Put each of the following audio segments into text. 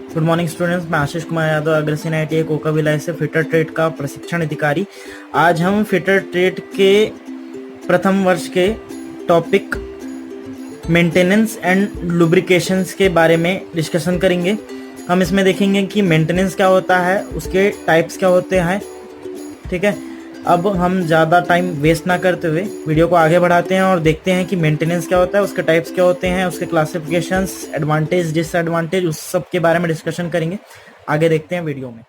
Good morning students, मैं Ashish Kumar Yadav Agrasen ITI Coca Bhilai से fitter trade का प्रशिक्षण अधिकारी। आज हम फिटर ट्रेड के प्रथम वर्ष के टॉपिक मेंटेनेंस एंड लुब्रिकेशंस के बारे में डिस्कशन करेंगे। हम इसमें देखेंगे कि मेंटेनेंस क्या होता है, उसके टाइप्स क्या होते हैं। ठीक है, अब हम ज़्यादा टाइम वेस्ट ना करते हुए वीडियो को आगे बढ़ाते हैं और देखते हैं कि मेंटेनेंस क्या होता है, उसके टाइप्स क्या होते हैं, उसके क्लासिफिकेशंस, एडवांटेज, डिसएडवांटेज, उस सब के बारे में डिस्कशन करेंगे। आगे देखते हैं वीडियो में।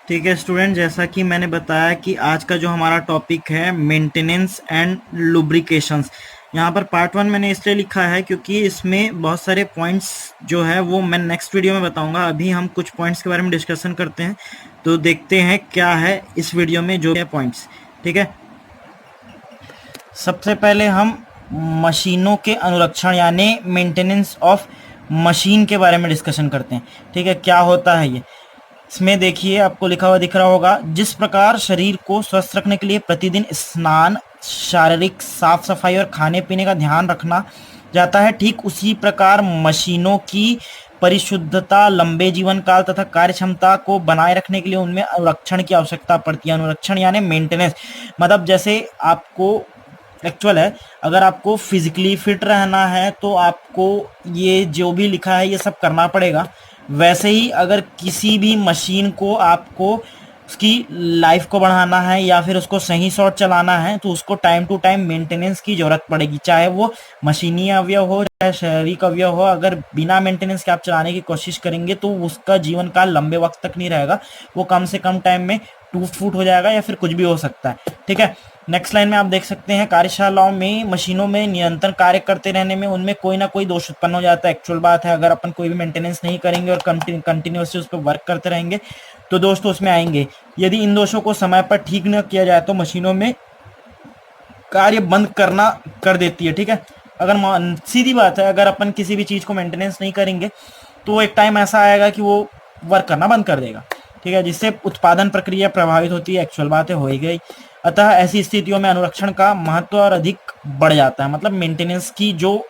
ठीक है स्टूडेंट, जैसा कि मैंने बताया कि आज का जो हमारा टॉपिक है मेंटेनेंस एंड लुब्रिकेशंस। यहाँ पर पार्ट 1 मैंने इसलिए लिखा है क्योंकि इसमें बहुत सारे पॉइंट्स जो है वो मैं नेक्स्ट वीडियो में बताऊंगा। अभी हम कुछ पॉइंट्स के बारे में डिस्कशन करते हैं, तो देखते हैं क्या है इस वीडियो में जो है पॉइंट्स। ठीक है, सबसे पहले हम मशीनों के अनुरक्षण यानी मेंटेनेंस ऑफ मशीन के बारे में डिस्कशन करते हैं। ठीक है, क्या होता है ये। इसमें देखिए, आपको लिखा हुआ दिख रहा होगा, जिस प्रकार शरीर को स्वस्थ रखने के लिए प्रतिदिन स्नान, शारीरिक साफ सफाई और खाने पीने का ध्यान रखना जाता है, ठीक उसी प्रकार मशीनों की परिशुद्धता, लंबे जीवन काल तथा कार्य क्षमता को बनाए रखने के लिए उनमें अनुरक्षण की आवश्यकता पड़ती है। अनुरक्षण यानी मेंटेनेंस, मतलब जैसे आपको एक्चुअल है, अगर आपको फिजिकली फिट रहना है तो आपको ये जो भी लिखा है ये सब करना पड़ेगा। वैसे ही अगर किसी भी मशीन को आपको उसकी लाइफ को बढ़ाना है या फिर उसको सही शॉट चलाना है तो उसको टाइम टू टाइम मेंटेनेंस की जरूरत पड़ेगी, चाहे वो मशीनी अवयव हो चाहे शारीरिक अवयव हो। अगर बिना मेंटेनेंस के आप चलाने की कोशिश करेंगे तो उसका जीवन काल लंबे वक्त तक नहीं रहेगा, वो कम से कम टाइम में टूट फूट हो जाएगा या फिर कुछ भी हो सकता है। ठीक है, नेक्स्ट लाइन में आप देख सकते हैं, कार्यशालाओं में मशीनों में निरंतर कार्य करते रहने में उनमें कोई ना कोई दोष उत्पन्न हो जाता है। एक्चुअल बात है, अगर अपन कोई भी मेंटेनेंस नहीं करेंगे और कंटिन्यूसली उस पर वर्क करते रहेंगे तो दोष तो उसमें आएंगे। यदि इन दोषों को समय पर ठीक न किया जाए तो मशीनों में कार्य बंद करना कर देती है। ठीक है, अगर सीधी बात है, अगर अपन किसी भी चीज को मेंटेनेंस नहीं करेंगे तो एक टाइम ऐसा आएगा कि वो वर्क करना बंद कर देगा। ठीक है, जिससे उत्पादन प्रक्रिया प्रभावित होती है। एक्चुअल बात है, हो ही गई। अतः ऐसी स्थितियों में अनुरक्षण का महत्व और अधिक बढ़ जाता है, मतलब मेंटेनेंस की जो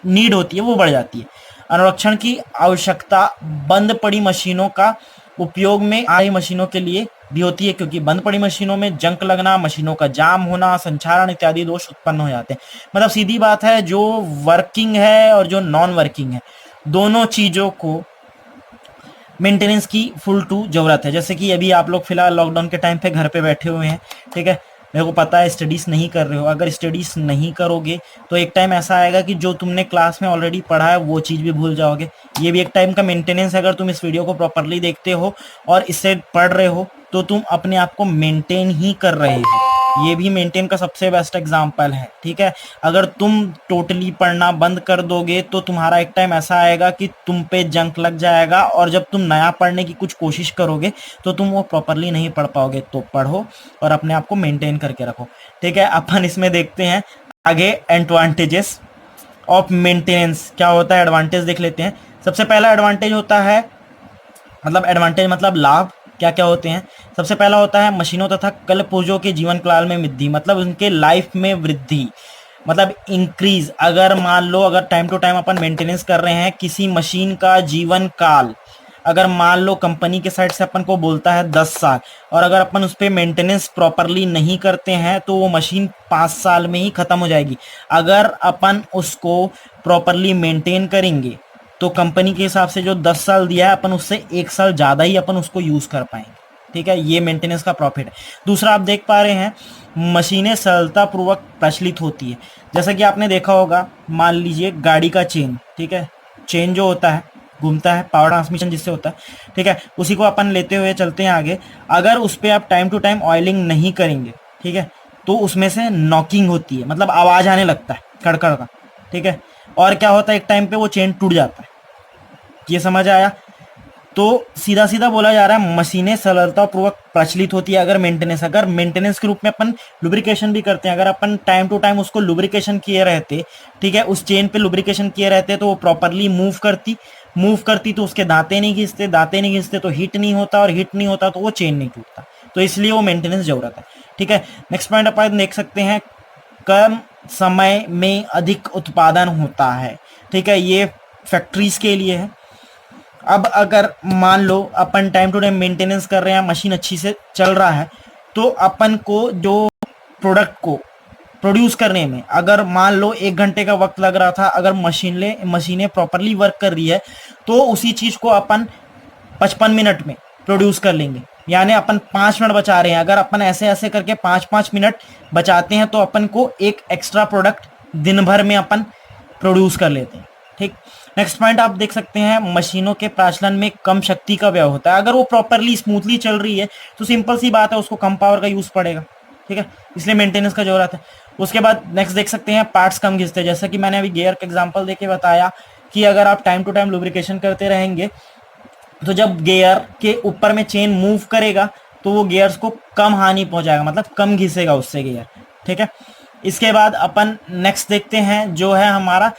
नीड होती है वो बढ़ जाती है। अनुरक्षण की आवश्यकता बंद पड़ी मशीनों का उपयोग में आई मशीनों के लिए भी होती है, क्योंकि बंद पड़ी मशीनों में जंक लगना, मशीनों का जाम होना, संचारण इत्यादि दोष उत्पन्न हो जाते हैं। मतलब सीधी बात है, जो वर्किंग है और जो नॉन वर्किंग है, दोनों चीजों को मेंटेनेंस की फुल टू जरूरत है। जैसे कि अभी आप लोग फिलहाल लॉकडाउन के टाइम पे घर पे बैठे हुए हैं। ठीक है, मेरे को पता है स्टडीज नहीं कर रहे हो। अगर स्टडीज नहीं करोगे तो एक टाइम ऐसा आएगा कि जो तुमने क्लास में ऑलरेडी पढ़ा है वो चीज भी भूल जाओगे। ये भी एक टाइम का मेंटेनेंस है। अगर तुम इस वीडियो को प्रॉपरली देखते हो और इससे पढ़ रहे हो तो तुम अपने आप को मेंटेन ही कर रहे हो। ये भी मेंटेन का सबसे बेस्ट एग्जाम्पल है। ठीक है, अगर तुम टोटली पढ़ना बंद कर दोगे तो तुम्हारा एक टाइम ऐसा आएगा कि तुम पे जंक लग जाएगा, और जब तुम नया पढ़ने की कुछ कोशिश करोगे तो तुम वो प्रॉपरली नहीं पढ़ पाओगे। तो पढ़ो और अपने आप को मेंटेन करके रखो। ठीक है, अपन इसमें देखते हैं आगे एडवांटेजेस ऑफ मेंटेनेंस क्या होता है। एडवांटेज देख लेते हैं। सबसे पहला एडवांटेज होता है, मतलब एडवांटेज मतलब लाभ क्या क्या होते हैं। सबसे पहला होता है मशीनों तथा कल पुर्जों के जीवन काल में वृद्धि, मतलब उनके लाइफ में वृद्धि, मतलब इंक्रीज। अगर मान लो, अगर टाइम टू टाइम अपन मेंटेनेंस कर रहे हैं किसी मशीन का जीवन काल, अगर मान लो कंपनी के साइड से अपन को बोलता है 10 साल, और अगर अपन उस पर मेंटेनेंस प्रॉपरली नहीं करते हैं तो वो मशीन 5 साल में ही खत्म हो जाएगी। अगर अपन उसको प्रॉपरली मेंटेन करेंगे तो कंपनी के हिसाब से जो 10 साल दिया है अपन उससे 1 साल ज़्यादा ही अपन उसको यूज़ कर पाएंगे। ठीक है, ये मेंटेनेंस का प्रॉफिट है। दूसरा, आप देख पा रहे हैं मशीनें सरलतापूर्वक प्रचलित होती है। जैसा कि आपने देखा होगा, मान लीजिए गाड़ी का चेन, ठीक है, चेन जो होता है घूमता है, पावर ट्रांसमिशन जिससे होता है। ठीक है, उसी को अपन लेते हुए चलते हैं आगे। अगर उस पर आप टाइम टू टाइम ऑयलिंग नहीं करेंगे, ठीक है, तो उसमें से नॉकिंग होती है, मतलब आवाज़ आने लगता है कड़कड़ का। ठीक है, और क्या होता है, एक टाइम पे वो चेन टूट जाता है। ये समझ आया। तो सीधा सीधा बोला जा रहा है मशीनें सरलतापूर्वक प्रचलित होती है अगर मेंटेनेंस के रूप में अपन लुब्रिकेशन भी करते हैं। अगर अपन टाइम टू टाइम उसको लुब्रिकेशन किए रहते, ठीक है, उस चेन पे लुब्रिकेशन किए रहते तो वो प्रॉपरली मूव करती तो उसके दांते नहीं घिसते तो हीट नहीं होता, और हीट नहीं होता तो वो चेन नहीं टूटता। तो इसलिए वो मेंटेनेंस जरूरत है। ठीक है, नेक्स्ट पॉइंट अपन देख सकते हैं, कम समय में अधिक उत्पादन होता है। ठीक है, ये फैक्ट्रीज के लिए है। अब अगर मान लो अपन टाइम टू टाइम मेंटेनेंस कर रहे हैं, मशीन अच्छी से चल रहा है, तो अपन को जो प्रोडक्ट को प्रोड्यूस करने में अगर मान लो 1 घंटे का वक्त लग रहा था, अगर मशीनें प्रॉपरली वर्क कर रही है तो उसी चीज को अपन 55 मिनट में प्रोड्यूस कर लेंगे। यानी अपन 5 मिनट बचा रहे हैं, अगर अपन ऐसे ऐसे करके 5-5 मिनट बचाते हैं तो अपन को एक एक्स्ट्रा प्रोडक्ट दिन भर में अपन प्रोड्यूस कर लेते हैं। ठीक, नेक्स्ट पॉइंट आप देख सकते हैं, मशीनों के प्रचलन में कम शक्ति का व्यय होता है। अगर वो प्रॉपरली स्मूथली चल रही है तो सिंपल सी बात है, उसको कम पावर का यूज पड़ेगा। ठीक है, इसलिए मेंटेनेंस का जरूरत है। उसके बाद नेक्स्ट देख सकते हैं, पार्ट्स कम घिसते हैं। जैसा कि मैंने अभी गियर का एग्जांपल देके बताया कि अगर आप टाइम टू टाइम लुब्रिकेशन करते रहेंगे तो जब गियर के ऊपर में चेन मूव करेगा तो वो गियर्स को कम हानि पहुंचाएगा, मतलब कम घिसेगा उससे गियर। ठीक है, इसके बाद अपन नेक्स्ट देखते हैं जो है हमारा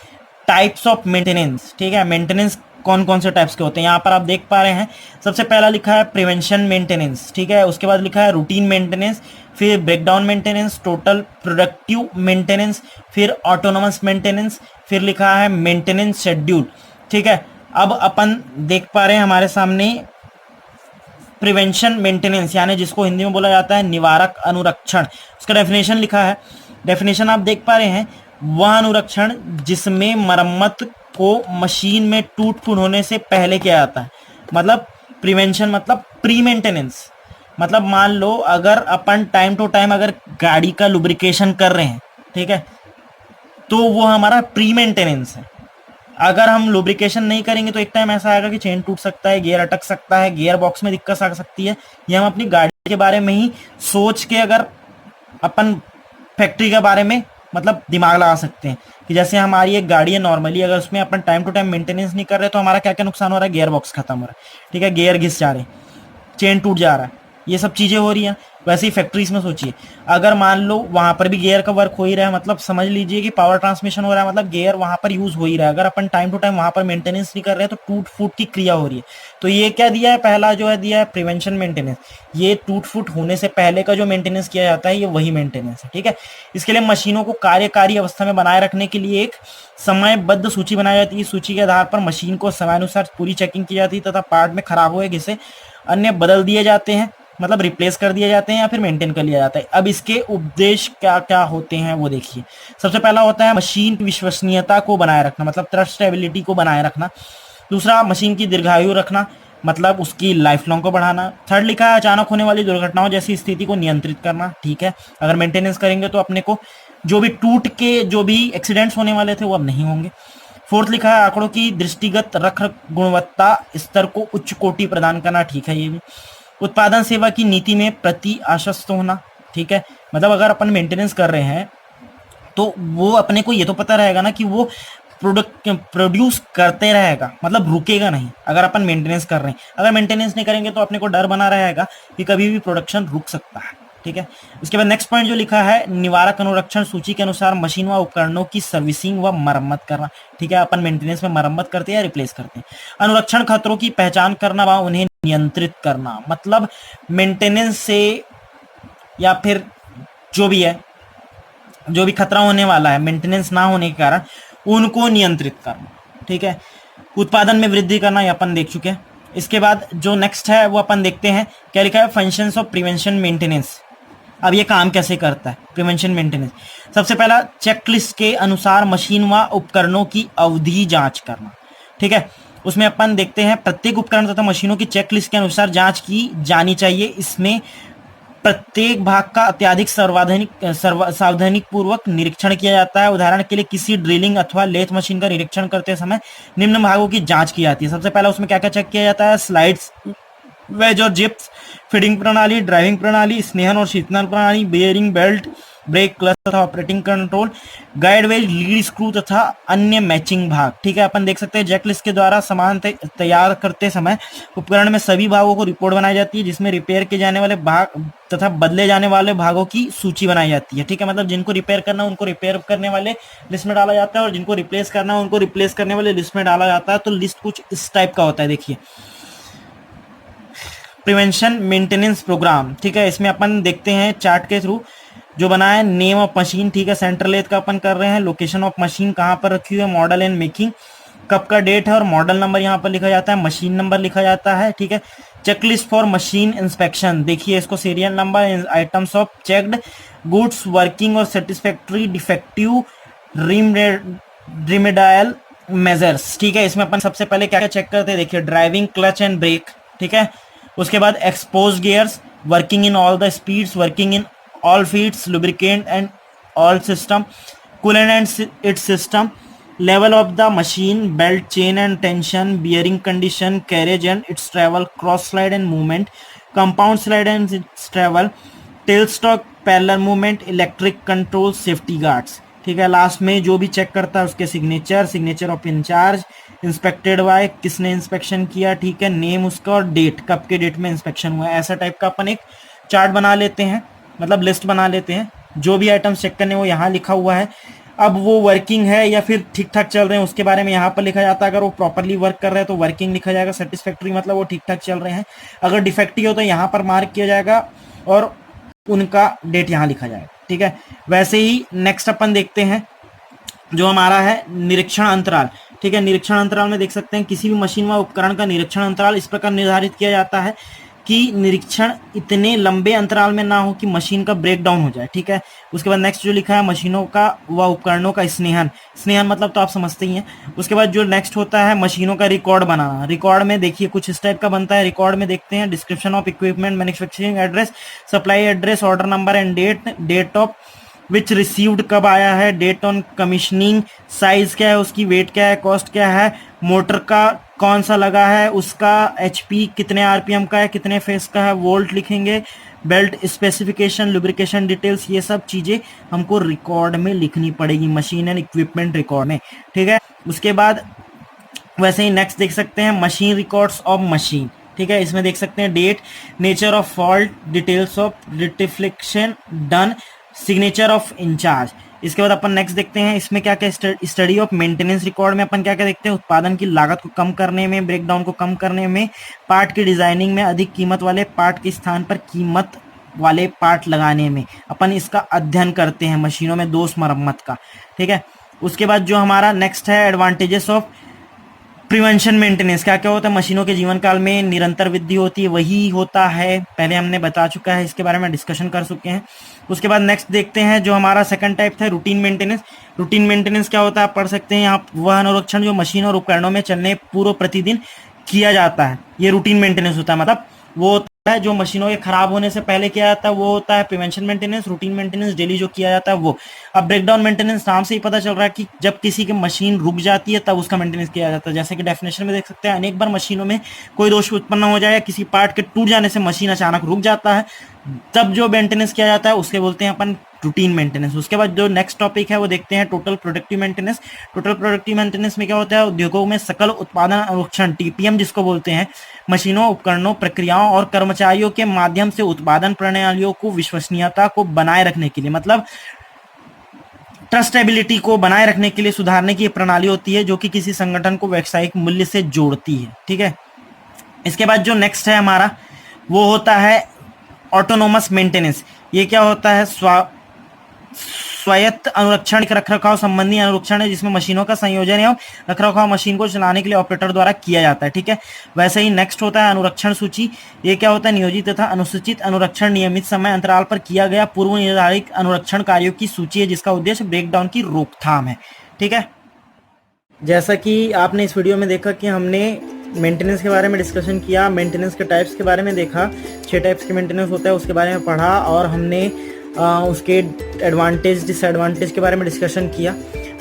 टाइप्स ऑफ मेंटेनेंस। ठीक है, मेंटेनेंस कौन कौन से टाइप्स के होते हैं यहाँ पर आप देख पा रहे हैं। सबसे पहला लिखा है प्रिवेंशन मेंटेनेंस। ठीक है, उसके बाद लिखा है रूटीन मेंटेनेंस, फिर breakdown maintenance, total productive maintenance, फिर ऑटोनोमस मेंटेनेंस, फिर लिखा है मेंटेनेंस शेड्यूल। ठीक है, अब अपन देख पा रहे हैं हमारे सामने प्रिवेंशन मेंटेनेंस, यानी जिसको हिंदी में बोला जाता है निवारक अनुरक्षण। उसका डेफिनेशन लिखा है, डेफिनेशन आप देख पा रहे हैं, वह अनुरक्षण जिसमें मरम्मत को मशीन में टूट फूट होने से पहले किया जाता है। मतलब प्रिवेंशन मतलब प्री मेंटेनेंस, मतलब मान लो अगर अपन टाइम टू टाइम अगर गाड़ी का लुब्रिकेशन कर रहे हैं, ठीक है, तो वो हमारा प्री मेंटेनेंस है। अगर हम लुब्रिकेशन नहीं करेंगे तो एक टाइम ऐसा आएगा कि चेन टूट सकता है, गियर अटक सकता है, गियर बॉक्स में दिक्कत आ सकती है। ये हम अपनी गाड़ी के बारे में ही सोच के अगर अपन फैक्ट्री के बारे में मतलब दिमाग लगा सकते हैं कि जैसे हमारी एक गाड़ी है नॉर्मली, अगर उसमें अपन टाइम टू टाइम मेंटेनेंस नहीं कर रहे तो हमारा क्या क्या नुकसान हो रहा है, गियर बॉक्स खत्म हो रहा है। ठीक है, गियर घिस जा रहे हैं, चेन टूट जा रहा है, ये सब चीजें हो रही हैं। वैसे ही फैक्ट्रीज में सोचिए, अगर मान लो वहां पर भी गियर का वर्क हो ही रहा है, मतलब समझ लीजिए कि पावर ट्रांसमिशन हो रहा है, मतलब गियर वहां पर यूज हो ही रहा है। अगर अपन टाइम टू टाइम वहां पर मेंटेनेंस नहीं कर रहे हैं तो टूट फूट की क्रिया हो रही है। तो ये क्या दिया है, पहला जो है दिया है प्रिवेंशन मेंटेनेंस। ये टूट फूट होने से पहले का जो मेंटेनेंस किया जाता है ये वही मेंटेनेंस है। ठीक है, इसके लिए मशीनों को कार्यकारी अवस्था में बनाए रखने के लिए एक समयबद्ध सूची बनाई जाती है। सूची के आधार पर मशीन को समयानुसार पूरी चेकिंग की जाती है तथा पार्ट में खराब हुए घिसे अन्य बदल दिए जाते हैं, मतलब रिप्लेस कर दिए जाते हैं या फिर मेंटेन कर लिया जाता है। अब इसके उद्देश्य क्या क्या होते हैं वो देखिए। सबसे पहला होता है मशीन की विश्वसनीयता को बनाए रखना, मतलब ट्रस्टेबिलिटी को बनाए रखना। दूसरा, मशीन की दीर्घायु रखना, मतलब उसकी लाइफ लॉन्ग को बढ़ाना। थर्ड लिखा है अचानक होने वाली दुर्घटनाओं जैसी स्थिति को नियंत्रित करना। ठीक है, अगर मेंटेनेंस करेंगे तो अपने को जो भी टूट के जो भी एक्सीडेंट्स होने वाले थे वो अब नहीं होंगे। फोर्थ लिखा है आंकड़ों की दृष्टिगत रख गुणवत्ता स्तर को उच्च कोटि प्रदान करना। ठीक है, ये भी। उत्पादन सेवा की नीति में प्रति आश्वस्त होना। ठीक है, मतलब अगर अपन मेंटेनेंस कर रहे हैं तो वो अपने को ये तो पता रहेगा ना कि वो प्रोडक्ट प्रोड्यूस करते रहेगा, मतलब रुकेगा नहीं अगर अपन मेंटेनेंस कर रहे हैं। अगर मेंटेनेंस नहीं करेंगे तो अपने को डर बना रहेगा कि कभी भी प्रोडक्शन रुक सकता है। ठीक है, उसके बाद नेक्स्ट पॉइंट जो लिखा है निवारक अनुरक्षण सूची के अनुसार मशीन व उपकरणों की सर्विसिंग व मरम्मत करना। ठीक है, अपन मेंटेनेंस में मरम्मत करते हैं या रिप्लेस करते हैं। अनुरक्षण खतरों की पहचान करना व उन्हें नियंत्रित करना, मतलब मेंटेनेंस से या फिर जो भी है, जो भी खतरा होने वाला है मेंटेनेंस ना होने के कारण उनको नियंत्रित करना। ठीक है, उत्पादन में वृद्धि करना, ये अपन देख चुके हैं। इसके बाद जो नेक्स्ट है वो अपन देखते हैं, क्या लिखा है फंक्शंस ऑफ प्रिवेंशन मेंटेनेंस। अब ये काम कैसे करता है प्रिवेंशन मेंटेनेंस। सबसे पहला, चेकलिस्ट के अनुसार मशीन व उपकरणों की अवधि जांच करना। ठीक है, उसमें अपन देखते हैं प्रत्येक उपकरण तथा मशीनों की चेकलिस्ट के अनुसार जांच की जानी चाहिए। इसमें प्रत्येक भाग का अत्याधिक सावधानी पूर्वक निरीक्षण किया जाता है। उदाहरण के लिए किसी ड्रिलिंग अथवा लेथ मशीन का निरीक्षण करते समय निम्न भागों की जांच की जाती है। सबसे पहला उसमें क्या क्या चेक किया जाता है, स्लाइड्स, वेज और जिप्स, फीडिंग प्रणाली, ड्राइविंग प्रणाली, स्नेहन और शीतलन प्रणाली, बेयरिंग, बेल्ट, ब्रेक, क्लच तथा operating control, guide ways, lead screw तथा अन्य मैचिंग भाग। ठीक है, अपन देख सकते हैं चेकलिस्ट के द्वारा सामान तैयार करते समय उपकरण में सभी भागों को रिपोर्ट बनाई जाती है, जिसमें रिपेयर किए जाने वाले भाग तथा बदले जाने वाले भागों की सूची बनाई जाती है। ठीक है, मतलब जिनको रिपेयर करना है उनको रिपेयर करने वाले लिस्ट में डाला जाता है और जिनको रिप्लेस करना है उनको रिप्लेस करने वाले लिस्ट में डाला जाता है। तो लिस्ट कुछ इस टाइप का होता है, देखिए प्रिवेंशन मेंटेनेंस प्रोग्राम। ठीक है, इसमें अपन देखते हैं चार्ट के थ्रू जो बना है, नेम ऑफ मशीन। ठीक है, सेंटर लेथ का अपन कर रहे हैं, लोकेशन ऑफ मशीन कहाँ पर रखी हुई है, मॉडल एंड मेकिंग, कब का डेट है और मॉडल नंबर यहाँ पर लिखा जाता है, मशीन नंबर लिखा जाता है, ठीक है। चेकलिस्ट फॉर मशीन इंस्पेक्शन, देखिए इसको serial number, items of checked goods, working और सेटिस्फैक्ट्री, डिफेक्टिव, रिमेडियल मेजर्स, ठीक है। इसमें अपन सबसे पहले क्या क्या चेक करते हैं, देखिए ड्राइविंग, क्लच एंड ब्रेक, ठीक है। उसके बाद expose gears, working in all the speeds, working in all feeds, lubricant and all system, coolant and it's system, level of the machine, belt, chain and tension, bearing condition, carriage and its travel, cross slide and movement, compound slide and its travel, tailstock, parallel movement, electric control, safety guards, ठीक है। Last में जो भी check करता है उसके signature, signature of incharge, inspected by, किसने inspection किया, ठीक है, नेम उसका और डेट, कब के डेट में इंस्पेक्शन हुआ है। ऐसा टाइप का अपन एक चार्ट बना लेते हैं, मतलब लिस्ट बना लेते हैं। जो भी आइटम्स चेक करने वो यहाँ लिखा हुआ है। अब वो वर्किंग है या फिर ठीक ठाक चल रहे हैं उसके बारे में यहाँ पर लिखा जाता है। अगर वो प्रॉपरली वर्क कर रहे हैं तो वर्किंग लिखा जाएगा, सेटिस्फैक्ट्री मतलब वो ठीक ठाक चल रहे हैं। अगर डिफेक्टिव हो तो यहाँ पर मार्क किया जाएगा और उनका डेट यहाँ लिखा जाएगा, ठीक है। वैसे ही नेक्स्ट अपन देखते हैं जो हमारा है निरीक्षण अंतराल, ठीक है। निरीक्षण अंतराल में देख सकते हैं किसी भी मशीन व उपकरण का निरीक्षण अंतराल इस प्रकार निर्धारित किया जाता है कि निरीक्षण इतने लंबे अंतराल में ना हो कि मशीन का ब्रेक डाउन हो जाए, ठीक है। उसके बाद नेक्स्ट जो लिखा है मशीनों का व उपकरणों का स्नेहन, स्नेहन मतलब तो आप समझते ही हैं। उसके बाद जो नेक्स्ट होता है मशीनों का रिकॉर्ड बनाना। रिकॉर्ड में देखिए कुछ इस टाइप का बनता है। रिकॉर्ड में देखते हैं description of equipment, manufacturing address, supply address, order number and date, date of which received कब आया है, डेट ऑन कमीशनिंग, साइज क्या है उसकी, वेट क्या है, कॉस्ट क्या है, मोटर का कौन सा लगा है, उसका एचपी कितने आरपीएम का है, कितने फेस का है, वोल्ट लिखेंगे, बेल्ट स्पेसिफिकेशन, लुब्रिकेशन डिटेल्स, ये सब चीजें हमको रिकॉर्ड में लिखनी पड़ेगी, मशीन एंड इक्विपमेंट रिकॉर्ड में, ठीक है। उसके बाद वैसे ही नेक्स्ट देख सकते हैं मशीन रिकॉर्ड्स ऑफ मशीन, ठीक है। इसमें देख सकते हैं date, nature of fault, details of rectification done, signature of incharge. इसके बाद अपन नेक्स्ट देखते हैं इसमें क्या क्या स्टडी ऑफ मेंटेनेंस रिकॉर्ड में अपन क्या क्या देखते हैं, उत्पादन की लागत को कम करने में, ब्रेकडाउन को कम करने में, पार्ट की डिजाइनिंग में, अधिक कीमत वाले पार्ट के स्थान पर कीमत वाले पार्ट लगाने में अपन इसका अध्ययन करते हैं, मशीनों में दोष मरम्मत का, ठीक है। उसके बाद जो हमारा नेक्स्ट है एडवांटेजेस ऑफ प्रिवेंशन मेंटेनेंस, क्या क्या होता है मशीनों के जीवन काल में, निरंतर वृद्धि होती है, वही होता है, पहले हमने बता चुका है, इसके बारे में डिस्कशन कर चुके हैं। उसके बाद नेक्स्ट देखते हैं जो हमारा सेकंड टाइप था रूटीन मेंटेनेंस। रूटीन मेंटेनेंस क्या होता है आप पढ़ सकते हैं यहाँ, वह अनुरक्षण जो मशीन और उपकरणों में चलने पूर्व प्रतिदिन किया जाता है, ये रूटीन मेंटेनेंस होता है। मतलब वो होता है जो मशीनों के खराब होने से पहले किया जाता है वो होता है prevention maintenance. Routine maintenance daily जो किया जाता है वो। अब ब्रेकडाउन मेंटेनेंस नाम से ही पता चल रहा है कि जब किसी की मशीन रुक जाती है तब उसका मेंटेनेंस किया जाता है। जैसे कि डेफिनेशन में देख सकते हैं अनेक बार मशीनों में कोई दोष उत्पन्न हो जाए या किसी पार्ट के टूट जाने से मशीन अचानक रुक जाता है, तब जो मेंटेनेंस किया जाता है उसके बोलते हैं अपन रूटीन मेंटेनेंस। उसके बाद जो नेक्स्ट टॉपिक है वो देखते हैं total productive maintenance. Total productive maintenance में क्या होता है, उद्योगों में सकल उत्पादन अनुरक्षण टीपीएम जिसको बोलते हैं, मशीनों, उपकरणों, प्रक्रियाओं और कर्मचारियों के माध्यम से उत्पादन प्रणालियों को विश्वसनीयता को बनाए रखने के लिए, मतलब ट्रस्टेबिलिटी को बनाए रखने के लिए सुधारने की प्रणाली होती है जो कि किसी संगठन को व्यावसायिक मूल्य से जोड़ती है, ठीक है। इसके बाद जो नेक्स्ट है हमारा वो होता है ऑटोनोमस मेंटेनेंस। ये क्या होता है, स्वायत्त अनुरक्षण, रखरखाव संबंधी अनुरक्षण है जिसमें मशीनों का संयोजन एवं रखरखाव मशीन को चलाने के लिए ऑपरेटर द्वारा किया जाता है, ठीक है। वैसे ही नेक्स्ट होता है अनुरक्षण सूची। ये क्या होता है, नियोजित तथा अनुसूचित अनुरक्षण नियमित समय अंतराल पर किया गया पूर्व निर्धारित अनुरक्षण कार्यों की सूची है जिसका उद्देश्य ब्रेकडाउन की रोकथाम है, ठीक है। जैसा कि आपने इस वीडियो में देखा कि हमने मेंटेनेंस के बारे में डिस्कशन किया, मेंटेनेंस के टाइप्स के बारे में देखा, 6 टाइप्स के मेंटेनेंस होता है उसके बारे में पढ़ा और हमने उसके एडवांटेज डिसएडवांटेज के बारे में डिस्कशन किया।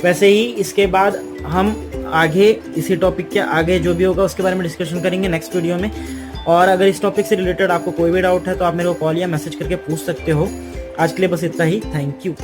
वैसे ही इसके बाद हम आगे इसी टॉपिक के आगे जो भी होगा उसके बारे में डिस्कशन करेंगे नेक्स्ट वीडियो में। और अगर इस टॉपिक से रिलेटेड आपको कोई भी डाउट है तो आप मेरे को कॉल या मैसेज करके पूछ सकते हो। आज के लिए बस इतना ही, थैंक यू।